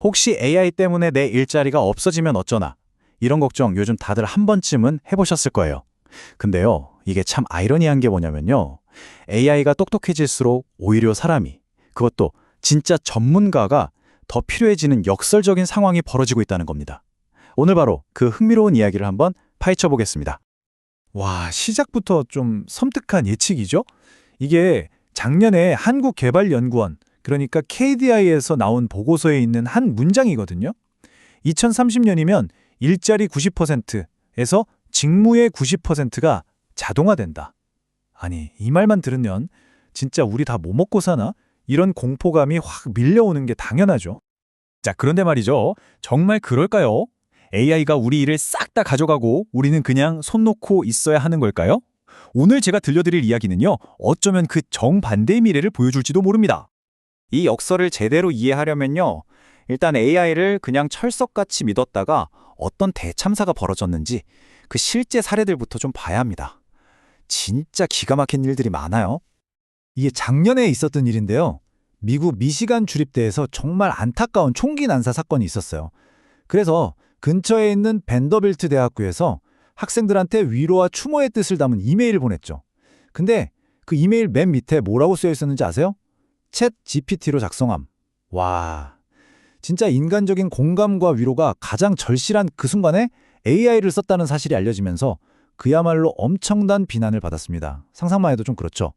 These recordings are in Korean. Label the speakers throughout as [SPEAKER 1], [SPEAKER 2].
[SPEAKER 1] 혹시 AI 때문에 내 일자리가 없어지면 어쩌나? 이런 걱정 요즘 다들 한 번쯤은 해보셨을 거예요. 근데요, 이게 참 아이러니한 게 뭐냐면요. AI가 똑똑해질수록 오히려 사람이, 그것도 진짜 전문가가 더 필요해지는 역설적인 상황이 벌어지고 있다는 겁니다. 오늘 바로 그 흥미로운 이야기를 한번 파헤쳐 보겠습니다.
[SPEAKER 2] 와, 시작부터 좀 섬뜩한 예측이죠? 이게 작년에 한국개발연구원, 그러니까 KDI에서 나온 보고서에 있는 한 문장이거든요. 2030년이면 일자리 90%에서 직무의 90%가 자동화된다. 아니, 이 말만 들으면 진짜 우리 다 뭐 먹고 사나? 이런 공포감이 확 밀려오는 게 당연하죠. 자, 그런데 말이죠. 정말 그럴까요? AI가 우리 일을 싹 다 가져가고 우리는 그냥 손 놓고 있어야 하는 걸까요? 오늘 제가 들려드릴 이야기는요. 어쩌면 그 정반대의 미래를 보여줄지도 모릅니다.
[SPEAKER 1] 이 역설을 제대로 이해하려면요. 일단 AI를 그냥 철석같이 믿었다가 어떤 대참사가 벌어졌는지 그 실제 사례들부터 좀 봐야 합니다. 진짜 기가 막힌 일들이 많아요.
[SPEAKER 2] 이게 작년에 있었던 일인데요. 미국 미시간 주립대에서 정말 안타까운 총기 난사 사건이 있었어요. 그래서 근처에 있는 벤더빌트 대학교에서 학생들한테 위로와 추모의 뜻을 담은 이메일을 보냈죠. 근데 그 이메일 맨 밑에 뭐라고 쓰여 있었는지 아세요? 챗 GPT로 작성함. 와, 진짜 인간적인 공감과 위로가 가장 절실한 그 순간에 AI를 썼다는 사실이 알려지면서 그야말로 엄청난 비난을 받았습니다. 상상만 해도 좀 그렇죠.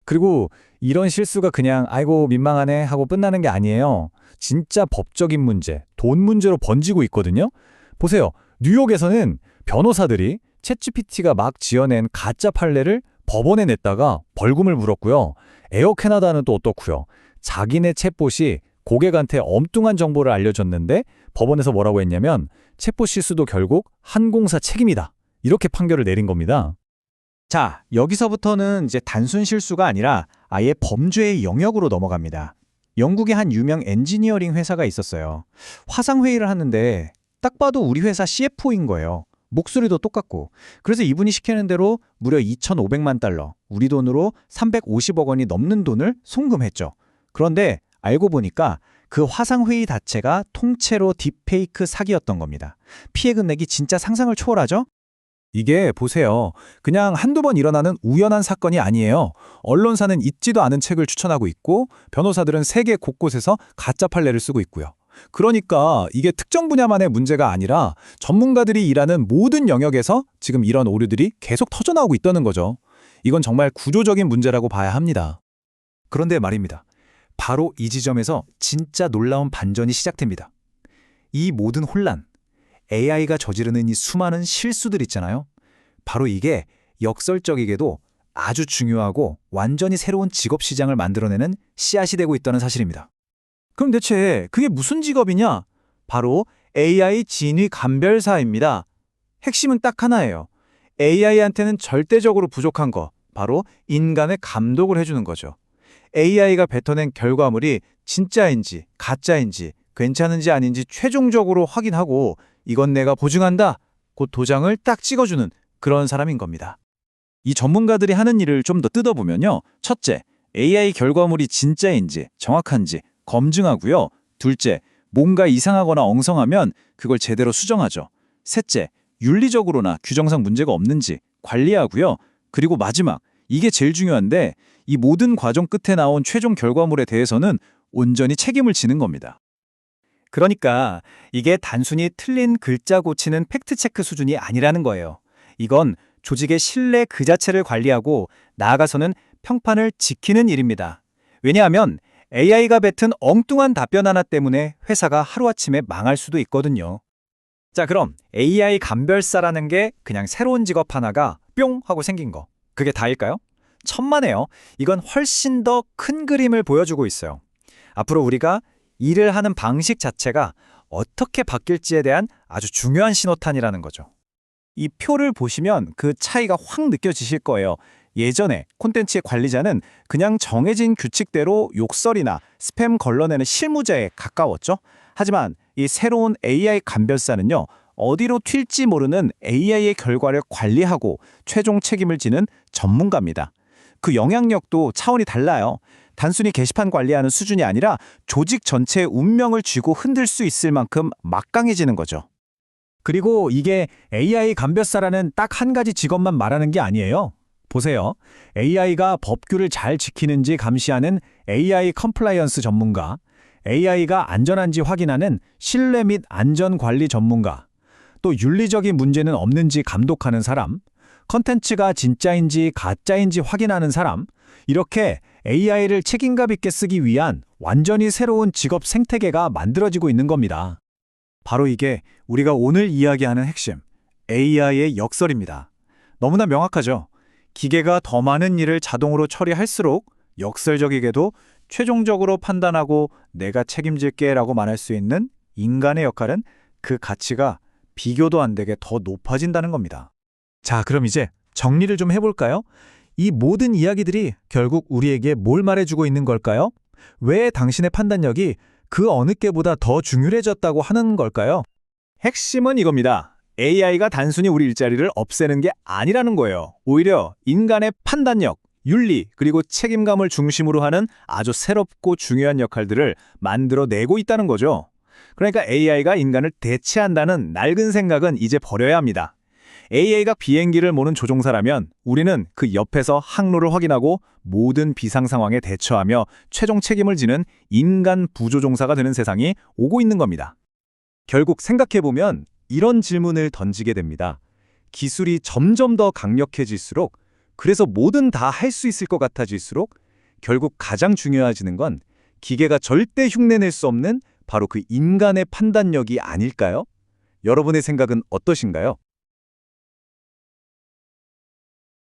[SPEAKER 2] 그리고 이런 실수가 그냥 아이고 민망하네 하고 끝나는 게 아니에요. 진짜 법적인 문제, 돈 문제로 번지고 있거든요. 보세요. 뉴욕에서는 변호사들이 챗GPT가 막 지어낸 가짜 판례를 법원에 냈다가 벌금을 물었고요. 에어 캐나다는 또 어떻고요. 자기네 챗봇이 고객한테 엉뚱한 정보를 알려줬는데 법원에서 뭐라고 했냐면 챗봇 실수도 결국 항공사 책임이다. 이렇게 판결을 내린 겁니다.
[SPEAKER 1] 자, 여기서부터는 이제 단순 실수가 아니라 아예 범죄의 영역으로 넘어갑니다. 영국의 한 유명 엔지니어링 회사가 있었어요. 화상회의를 하는데 딱 봐도 우리 회사 CFO인 거예요. 목소리도 똑같고. 그래서 이분이 시키는 대로 무려 2,500만 달러, 우리 돈으로 350억 원이 넘는 돈을 송금했죠. 그런데 알고 보니까 그 화상회의 자체가 통째로 딥페이크 사기였던 겁니다. 피해 금액이 진짜 상상을 초월하죠?
[SPEAKER 2] 이게 보세요. 그냥 한두 번 일어나는 우연한 사건이 아니에요. 언론사는 읽지도 않은 책을 추천하고 있고 변호사들은 세계 곳곳에서 가짜 판례를 쓰고 있고요. 그러니까 이게 특정 분야만의 문제가 아니라 전문가들이 일하는 모든 영역에서 지금 이런 오류들이 계속 터져나오고 있다는 거죠. 이건 정말 구조적인 문제라고 봐야 합니다. 그런데 말입니다. 바로 이 지점에서 진짜 놀라운 반전이 시작됩니다. 이 모든 혼란, AI가 저지르는 이 수많은 실수들 있잖아요. 바로 이게 역설적이게도 아주 중요하고 완전히 새로운 직업 시장을 만들어내는 씨앗이 되고 있다는 사실입니다. 그럼 대체 그게 무슨 직업이냐? 바로 AI 진위 감별사입니다. 핵심은 딱 하나예요. AI한테는 절대적으로 부족한 거, 바로 인간의 감독을 해주는 거죠. AI가 뱉어낸 결과물이 진짜인지 가짜인지 괜찮은지 아닌지 최종적으로 확인하고 이건 내가 보증한다. 곧 도장을 딱 찍어주는 그런 사람인 겁니다. 이 전문가들이 하는 일을 좀 더 뜯어보면요. 첫째, AI 결과물이 진짜인지 정확한지 검증하고요. 둘째, 뭔가 이상하거나 엉성하면 그걸 제대로 수정하죠. 셋째, 윤리적으로나 규정상 문제가 없는지 관리하고요. 그리고 마지막, 이게 제일 중요한데 이 모든 과정 끝에 나온 최종 결과물에 대해서는 온전히 책임을 지는 겁니다. 그러니까 이게 단순히 틀린 글자 고치는 팩트체크 수준이 아니라는 거예요. 이건 조직의 신뢰 그 자체를 관리하고 나아가서는 평판을 지키는 일입니다. 왜냐하면 AI가 뱉은 엉뚱한 답변 하나 때문에 회사가 하루아침에 망할 수도 있거든요. 자, 그럼 AI 감별사라는 게 그냥 새로운 직업 하나가 뿅 하고 생긴 거. 그게 다일까요? 천만에요. 이건 훨씬 더 큰 그림을 보여주고 있어요. 앞으로 우리가 일을 하는 방식 자체가 어떻게 바뀔지에 대한 아주 중요한 신호탄이라는 거죠. 이 표를 보시면 그 차이가 확 느껴지실 거예요. 예전에 콘텐츠의 관리자는 그냥 정해진 규칙대로 욕설이나 스팸 걸러내는 실무자에 가까웠죠. 하지만 이 새로운 AI 감별사는요. 어디로 튈지 모르는 AI의 결과를 관리하고 최종 책임을 지는 전문가입니다. 그 영향력도 차원이 달라요. 단순히 게시판 관리하는 수준이 아니라 조직 전체의 운명을 쥐고 흔들 수 있을 만큼 막강해지는 거죠.
[SPEAKER 1] 그리고 이게 AI 감별사라는 딱 한 가지 직업만 말하는 게 아니에요. 보세요. AI가 법규를 잘 지키는지 감시하는 AI 컴플라이언스 전문가, AI가 안전한지 확인하는 신뢰 및 안전 관리 전문가, 또 윤리적인 문제는 없는지 감독하는 사람, 컨텐츠가 진짜인지 가짜인지 확인하는 사람, 이렇게 AI를 책임감 있게 쓰기 위한 완전히 새로운 직업 생태계가 만들어지고 있는 겁니다.
[SPEAKER 2] 바로 이게 우리가 오늘 이야기하는 핵심, AI의 역설입니다. 너무나 명확하죠? 기계가 더 많은 일을 자동으로 처리할수록 역설적이게도 최종적으로 판단하고 내가 책임질게라고 말할 수 있는 인간의 역할은 그 가치가 비교도 안 되게 더 높아진다는 겁니다.
[SPEAKER 1] 자, 그럼 이제 정리를 좀 해볼까요? 이 모든 이야기들이 결국 우리에게 뭘 말해주고 있는 걸까요? 왜 당신의 판단력이 그 어느 때보다 더 중요해졌다고 하는 걸까요?
[SPEAKER 2] 핵심은 이겁니다. AI가 단순히 우리 일자리를 없애는 게 아니라는 거예요. 오히려 인간의 판단력, 윤리, 그리고 책임감을 중심으로 하는 아주 새롭고 중요한 역할들을 만들어내고 있다는 거죠. 그러니까 AI가 인간을 대체한다는 낡은 생각은 이제 버려야 합니다. AI가 비행기를 모는 조종사라면 우리는 그 옆에서 항로를 확인하고 모든 비상 상황에 대처하며 최종 책임을 지는 인간 부조종사가 되는 세상이 오고 있는 겁니다.
[SPEAKER 1] 결국 생각해보면 이런 질문을 던지게 됩니다. 기술이 점점 더 강력해질수록, 그래서 뭐든 다 할 수 있을 것 같아질수록 결국 가장 중요해지는 건 기계가 절대 흉내낼 수 없는 바로 그 인간의 판단력이 아닐까요? 여러분의 생각은 어떠신가요?